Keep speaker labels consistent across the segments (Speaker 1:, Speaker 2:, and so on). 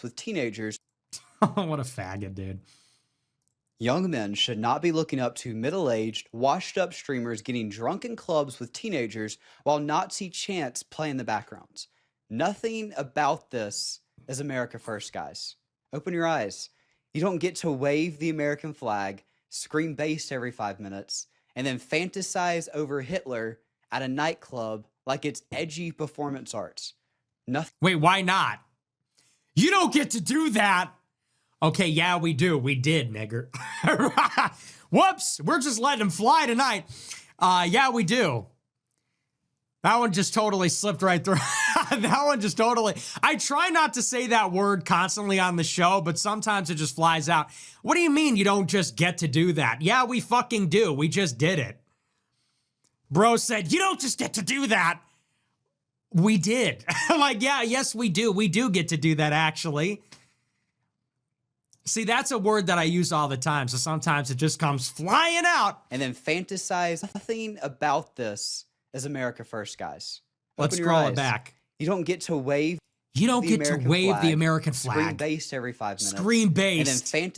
Speaker 1: with teenagers.
Speaker 2: What a faggot, dude.
Speaker 1: Young men should not be looking up to middle-aged, washed-up streamers getting drunk in clubs with teenagers while Nazi chants play in the background. Nothing about this is America first, guys. Open your eyes. You don't get to wave the American flag, scream bass every 5 minutes, and then fantasize over Hitler at a nightclub like it's edgy performance arts. Nothing.
Speaker 2: Wait, why not? You don't get to do that. Okay, yeah, we do. We did, nigger. Whoops, we're just letting him fly tonight. Yeah, we do. That one just totally slipped right through. That one just totally. I try not to say that word constantly on the show, but sometimes it just flies out. What do you mean you don't just get to do that? Yeah, we fucking do. We just did it. Bro said, you don't just get to do that. We did. Like, yeah, yes, we do. We do get to do that, actually. See, that's a word that I use all the time, so sometimes it just comes flying out.
Speaker 1: And then fantasize. Nothing about this is America first, guys.
Speaker 2: Let's
Speaker 1: Open your
Speaker 2: scroll
Speaker 1: eyes.
Speaker 2: it back.
Speaker 1: You don't get to wave.
Speaker 2: You don't get to wave the American
Speaker 1: Scream
Speaker 2: flag.
Speaker 1: bass every 5 minutes.
Speaker 2: Scream bass.
Speaker 1: And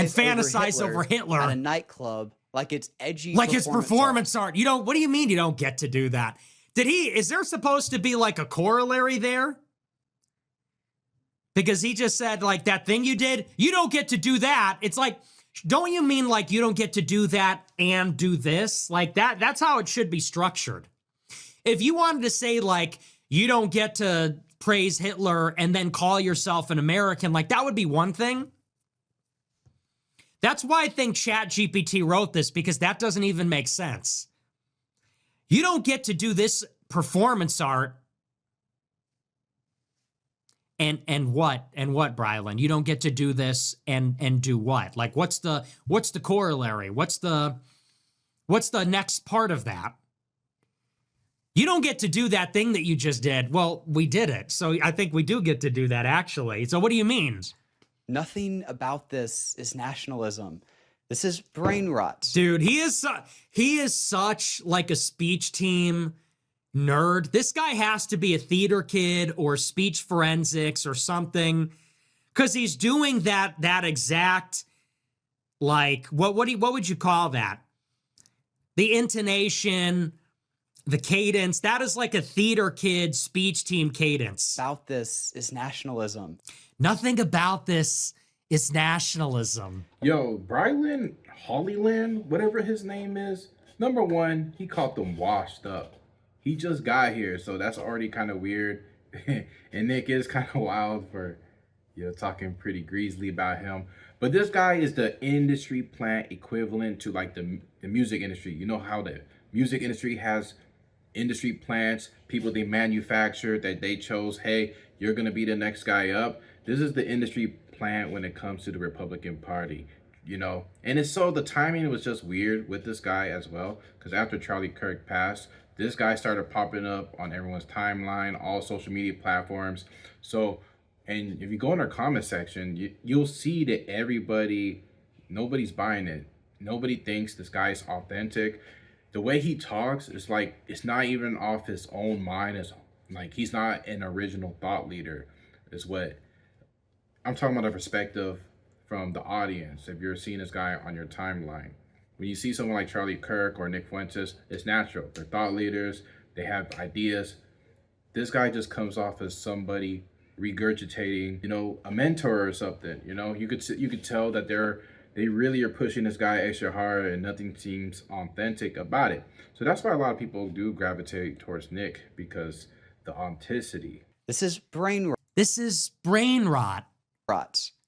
Speaker 1: then fantasize
Speaker 2: over Hitler
Speaker 1: at a nightclub like it's edgy.
Speaker 2: Like it's performance art. You don't. What do you mean you don't get to do that? Is there supposed to be like a corollary there? Because he just said, like, that thing you did, you don't get to do that. It's like, don't you mean like you don't get to do that and do this? Like that's how it should be structured. If you wanted to say, like, you don't get to praise Hitler and then call yourself an American, like, that would be one thing. That's why I think ChatGPT wrote this, because that doesn't even make sense. You don't get to do this performance art. And what, Brilyn? You don't get to do this and do what? Like, what's the corollary? What's the next part of that? You don't get to do that thing that you just did. Well, we did it. So I think we do get to do that, actually. So what do you mean?
Speaker 1: Nothing about this is nationalism. This is brain rot.
Speaker 2: Dude, he is such like a speech team nerd. This guy has to be a theater kid or speech forensics or something, because he's doing that exact, like, what would you call that? The intonation, the cadence. That is like a theater kid speech team cadence.
Speaker 1: About this is nationalism.
Speaker 2: Nothing about this is nationalism.
Speaker 3: Yo, Brilyn, Hollyhand, whatever his name is, number one, he called them washed up. He just got here, so that's already kind of weird. And Nick is kind of wild for, talking pretty greasily about him. But this guy is the industry plant equivalent to like the music industry. You know how the music industry has industry plants, people they manufacture that they chose, hey, you're going to be the next guy up. This is the industry plant when it comes to the Republican Party, And it's so the timing was just weird with this guy as well, because after Charlie Kirk passed, this guy started popping up on everyone's timeline, all social media platforms. So, and if you go in our comment section, you'll see that nobody's buying it. Nobody thinks this guy's authentic. The way he talks is like, it's not even off his own mind. It's like, he's not an original thought leader, is what I'm talking about, the perspective from the audience. If you're seeing this guy on your timeline, when you see someone like Charlie Kirk or Nick Fuentes, it's natural. They're thought leaders. They have ideas. This guy just comes off as somebody regurgitating, a mentor or something. You could tell that they really are pushing this guy extra hard, and nothing seems authentic about it. So that's why a lot of people do gravitate towards Nick, because the authenticity.
Speaker 1: This is brain rot.
Speaker 2: This is brain rot.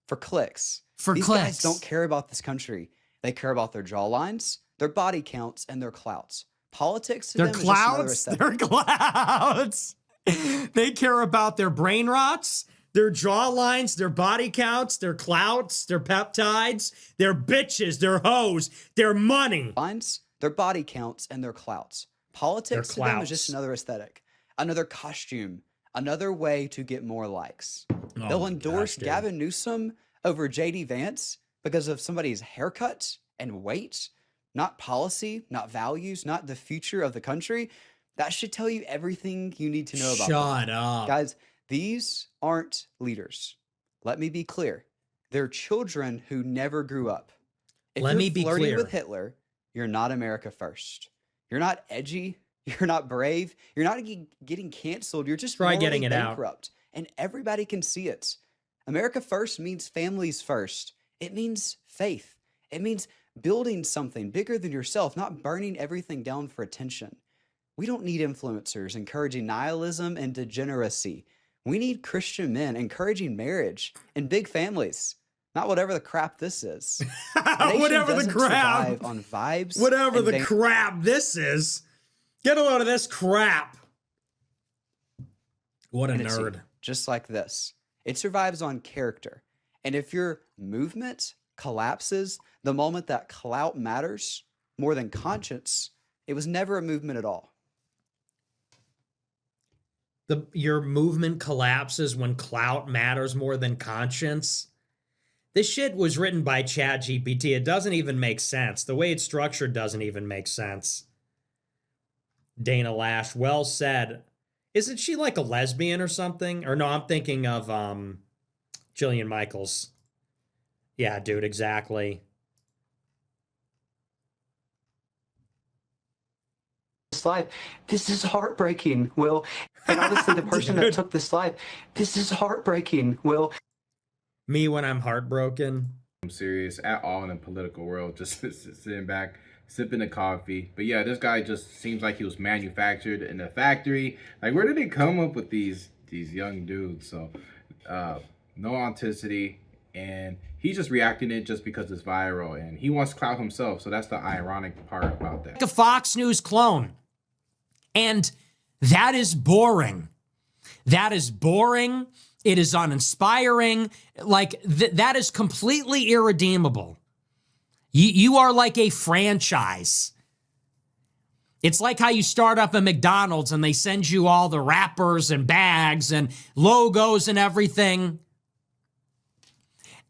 Speaker 1: For clicks.
Speaker 2: For
Speaker 1: These
Speaker 2: clicks.
Speaker 1: guys don't care about this country. They care about their jawlines, their body counts, and their clouts. Politics to them is just another aesthetic.
Speaker 2: Their clouts. They care about their brain rots, their jawlines, their body counts, their clouts, their peptides, their bitches, their hoes, their money.
Speaker 1: Their body counts, and their clouts. Politics to them is just another aesthetic, another costume, another way to get more likes. They'll endorse Gavin Newsom over JD Vance because of somebody's haircut and weight, not policy, not values, not the future of the country. That should tell you everything you need to know about them.
Speaker 2: Shut up.
Speaker 1: Guys, these aren't leaders. Let me be clear. They're children who never grew up. If
Speaker 2: Let
Speaker 1: you're
Speaker 2: me be
Speaker 1: flirting with
Speaker 2: clear.
Speaker 1: Hitler, you're not America first. You're not edgy. You're not brave. You're not getting canceled. You're just
Speaker 2: Try
Speaker 1: morally
Speaker 2: getting it out.
Speaker 1: bankrupt. And everybody can see it. America first means families first. It means faith. It means building something bigger than yourself, not burning everything down for attention. We don't need influencers encouraging nihilism and degeneracy. We need Christian men encouraging marriage and big families, not whatever the crap this is. A nation
Speaker 2: Whatever the
Speaker 1: doesn't
Speaker 2: crap.
Speaker 1: survive on vibes.
Speaker 2: Whatever
Speaker 1: and
Speaker 2: the crap this is. Get a load of this crap. What a
Speaker 1: vanity,
Speaker 2: nerd.
Speaker 1: just like this. It survives on character. And if your movement collapses the moment that clout matters more than conscience, it was never a movement at all.
Speaker 2: Your movement collapses when clout matters more than conscience. This shit was written by ChatGPT. It doesn't even make sense. The way it's structured doesn't even make sense. Dana Lash, well said. Isn't she like a lesbian or something? Or no, I'm thinking of Jillian Michaels. Yeah, dude, exactly.
Speaker 4: Life. This is heartbreaking, Will. And obviously the person that took this life, this is heartbreaking, Will.
Speaker 2: Me when I'm heartbroken.
Speaker 3: I'm serious at all in the political world, just sitting back, sipping a coffee. But yeah, this guy just seems like he was manufactured in a factory. Like, where did they come up with these young dudes? So, no authenticity, and he's just reacting it just because it's viral, and he wants clout himself. So that's the ironic part about that.
Speaker 2: Like a Fox News clone. And that is boring. That is boring. It is uninspiring. Like, that is completely irredeemable. You are like a franchise. It's like how you start up a McDonald's and they send you all the wrappers and bags and logos and everything.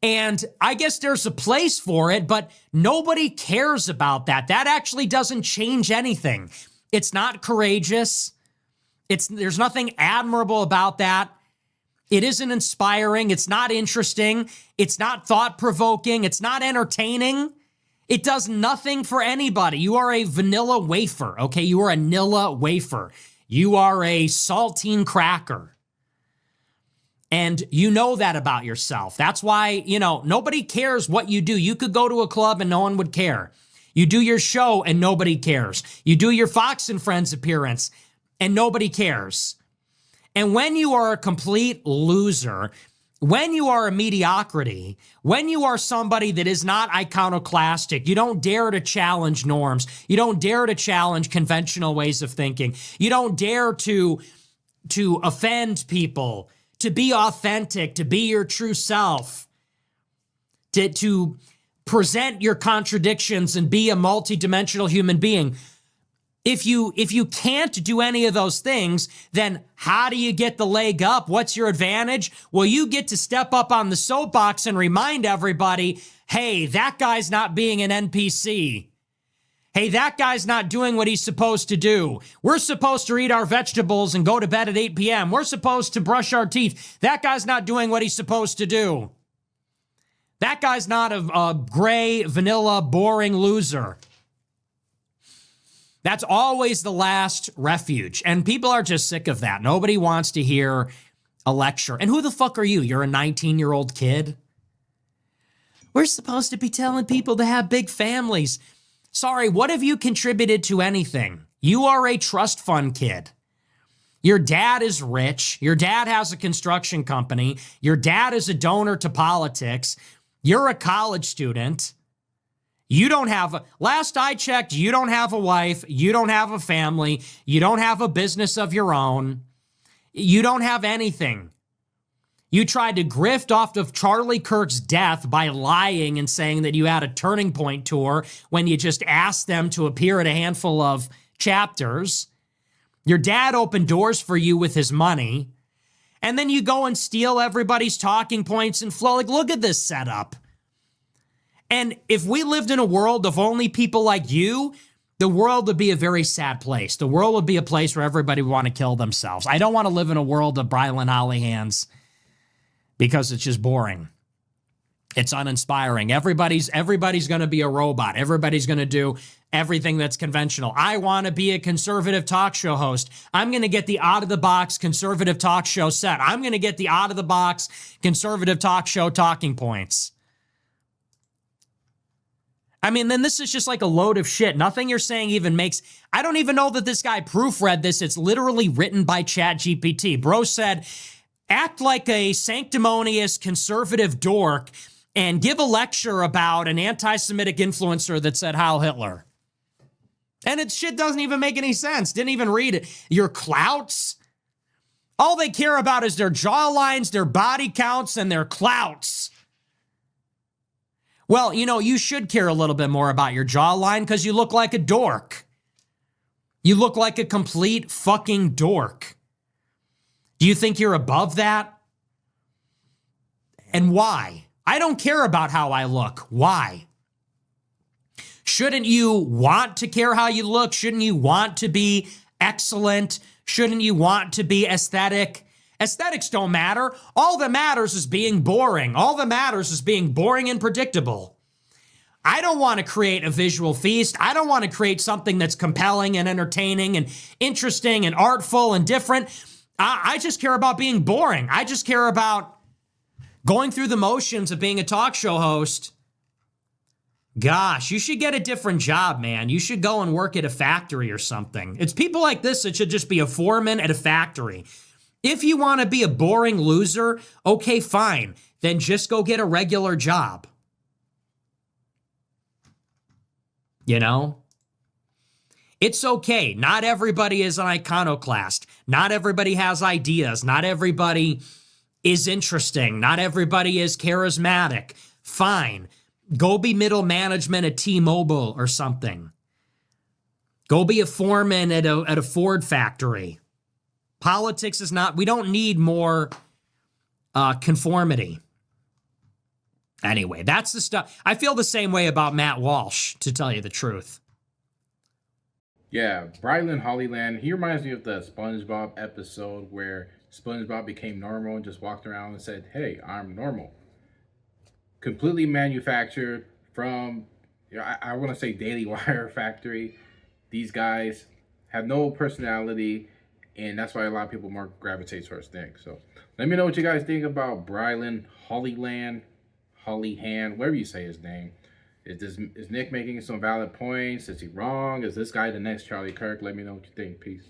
Speaker 2: And I guess there's a place for it, but nobody cares about that. That actually doesn't change anything. It's not courageous. There's nothing admirable about that. It isn't inspiring. It's not interesting. It's not thought-provoking. It's not entertaining. It does nothing for anybody. You are a vanilla wafer, okay? You are a Nilla wafer. You are a saltine cracker. And you know that about yourself. That's why, nobody cares what you do. You could go to a club and no one would care. You do your show and nobody cares. You do your Fox and Friends appearance and nobody cares. And when you are a complete loser, when you are a mediocrity, when you are somebody that is not iconoclastic, you don't dare to challenge norms. You don't dare to challenge conventional ways of thinking. You don't dare to offend people, to be authentic, to be your true self, to present your contradictions and be a multidimensional human being. If you can't do any of those things, then how do you get the leg up? What's your advantage? Well, you get to step up on the soapbox and remind everybody, hey, that guy's not being an NPC. Hey, that guy's not doing what he's supposed to do. We're supposed to eat our vegetables and go to bed at 8 p.m. We're supposed to brush our teeth. That guy's not doing what he's supposed to do. That guy's not a gray, vanilla, boring loser. That's always the last refuge. And people are just sick of that. Nobody wants to hear a lecture. And who the fuck are you? You're a 19-year-old kid? We're supposed to be telling people to have big families. Sorry, what have you contributed to anything? You are a trust fund kid. Your dad is rich. Your dad has a construction company. Your dad is a donor to politics. You're a college student. You don't have last I checked, you don't have a wife. You don't have a family. You don't have a business of your own. You don't have anything. You tried to grift off of Charlie Kirk's death by lying and saying that you had a Turning Point tour when you just asked them to appear at a handful of chapters. Your dad opened doors for you with his money. And then you go and steal everybody's talking points and flow. Like, look at this setup. And if we lived in a world of only people like you, the world would be a very sad place. The world would be a place where everybody would want to kill themselves. I don't want to live in a world of Brilyn Hollyhands because it's just boring. It's uninspiring. Everybody's going to be a robot. Everybody's going to do everything that's conventional. I want to be a conservative talk show host. I'm going to get the out-of-the-box conservative talk show set. I'm going to get the out-of-the-box conservative talk show talking points. I mean, then this is just like a load of shit. Nothing you're saying even makes... I don't even know that this guy proofread this. It's literally written by ChatGPT. Bro said, act like a sanctimonious conservative dork and give a lecture about an anti-Semitic influencer that said Heil Hitler. And it shit doesn't even make any sense. Didn't even read it. Your clouts? All they care about is their jawlines, their body counts, and their clouts. Well, you know, you should care a little bit more about your jawline because you look like a dork. You look like a complete fucking dork. Do you think you're above that? And why? I don't care about how I look. Why? Shouldn't you want to care how you look? Shouldn't you want to be excellent? Shouldn't you want to be aesthetic? Aesthetics don't matter. All that matters is being boring. All that matters is being boring and predictable. I don't want to create a visual feast. I don't want to create something that's compelling and entertaining and interesting and artful and different. I just care about being boring. I just care about going through the motions of being a talk show host. Gosh, you should get a different job, man. You should go and work at a factory or something. It's people like this that should just be a foreman at a factory. If you want to be a boring loser, okay, fine. Then just go get a regular job. You know? It's okay. Not everybody is an iconoclast. Not everybody has ideas. Not everybody is interesting. Not everybody is charismatic. Fine. Go be middle management at T-Mobile or something. Go be a foreman at a Ford factory. Politics is not... We don't need more conformity. Anyway, that's the stuff. I feel the same way about Matt Walsh, to tell you the truth.
Speaker 3: Yeah, Brilyn Hollyhand, he reminds me of the SpongeBob episode where SpongeBob became normal and just walked around and said, hey, I'm normal. Completely manufactured from, I want to say Daily Wire factory. These guys have no personality, and that's why a lot of people more gravitate towards Nick. So let me know what you guys think about Brilyn Hollyhand, whatever you say his name. Is Nick making some valid points? Is he wrong? Is this guy the next Charlie Kirk? Let me know what you think. Peace.